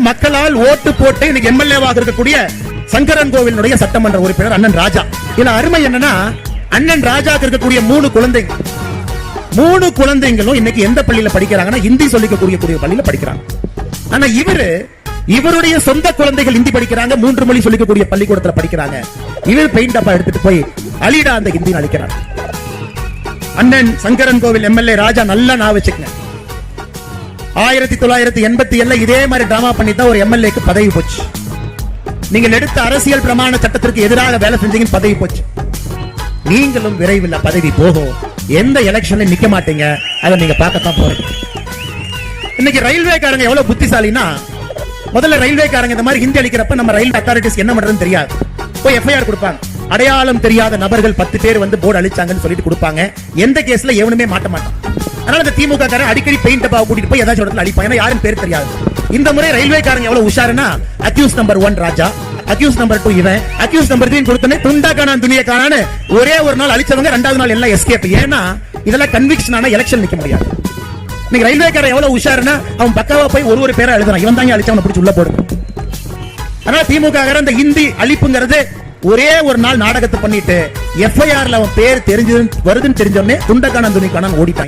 மக்களால் ஓட்டு போட்டு இன்னைக்கு எம்எல்ஏவாக இருக்கக்கூடிய சங்கரன் கோவிலுடைய சட்டமன்ற உறுப்பினர் அண்ணன் ராஜா. இதுல அருமை என்னன்னா, அண்ணன் ராஜாக்கு இருக்கக்கூடிய மூணு குழந்தைங்களும் இன்னைக்கு எந்த பள்ளியில படிக்கிறாங்கன்னா ஹிந்தி சொல்லிக்கக்கூடிய பள்ளியில படிக்கிறாங்க. ஆனா இவருடைய சொந்த குழந்தைகள் ஹிந்தி படிக்கிறாங்க, 3 மொழி சொல்லிக்கக்கூடிய பள்ளிக்கூடத்துல படிக்கிறாங்க. இவர் பெயிண்ட் டப்பா எடுத்துட்டு போய் அலிடா அந்த ஹிந்தி அளிக்கிறார். அண்ணன் சங்கரன் கோவில் எம்எல்ஏ ராஜா நல்லா நான் வச்சுக்கங்க. 1987 இதே மாதிரி டிராமா பண்ணி தான் ஒரு எம்எல்ஏக்கு பதவி போச்சு. நீங்கள் எடுத்த அரசியல் பிரமாண சட்டத்திற்கு எதிராக வேலை செஞ்சீங்க, பதவி போச்சு. நீங்களும் விரைவில் பதவி போகும். எந்த எலெக்ஷன்ல நிக்க மாட்டீங்க, அதை நீங்க பார்க்கத்தான் போறீங்க. இன்னைக்கு ரயில்வேக்காரங்க எவ்வளவு புத்திசாலினா, முதல்ல ரயில்வேக்காரங்க இந்த மாதிரி ஹிந்தி அளிக்கிறப்ப நம்ம ரயில்வே அத்தாரிட்டிஸ் என்ன பண்றதுன்னு தெரியாது. போய் எஃப்ஐஆர் கொடுப்பாங்க. அடையாளம் தெரியாத நபர்கள் 10 பேர் வந்து போர்டு அழிச்சாங்கன்னு சொல்லிட்டு கொடுப்பாங்க. எந்த கேஸ்ல எவனுமே மாட்ட மாட்டான். அதனால இந்த திமுக காரன் அடிக்கடி பெயிண்ட் டப்பா கூட்டிட்டு போய் ஏதாச்சும் இடத்துல அடிப்பாங்க. ஏன்னா யாரும் பேர் தெரியாது. இந்த முறை ரயில்வேக்காரங்க எவ்வளவு உஷாருன்னா, அக்யூஸ் நம்பர் 1 ராஜா, அக்யூஸ் நம்பர் 2 இவன், அக்யூஸ் நம்பர் 3 கொடுத்தனே துண்டாக்கான துணியக்கான ஒரே ஒரு நாள் அழிச்சவங்க 2வது நாள் எல்லாம் எஸ்கேப். ஏன்னா இதெல்லாம் கன்விக்ஷன் ஆன எலெக்ஷன் நிக்க முடியாது. இன்னைக்கு ரயில்வேக்காரன் எவ்வளவு உஷாருன்னா, அவன் பக்காவா போய் ஒரு பேரை எழுதுறான். இவன் தாங்க அழிச்சவனை பிடிச்சி உள்ள போடுது. அதனால திமுக இந்த ஹிந்தி அழிப்புங்கிறது ஒரே ஒரு நாள் நாடகத்தை பண்ணிட்டு எஃப்ஐஆர்ல அவன் பேர் வருதுன்னு தெரிஞ்சோடனே துண்டக்கான துணிக்கான ஓடிட்டாங்க.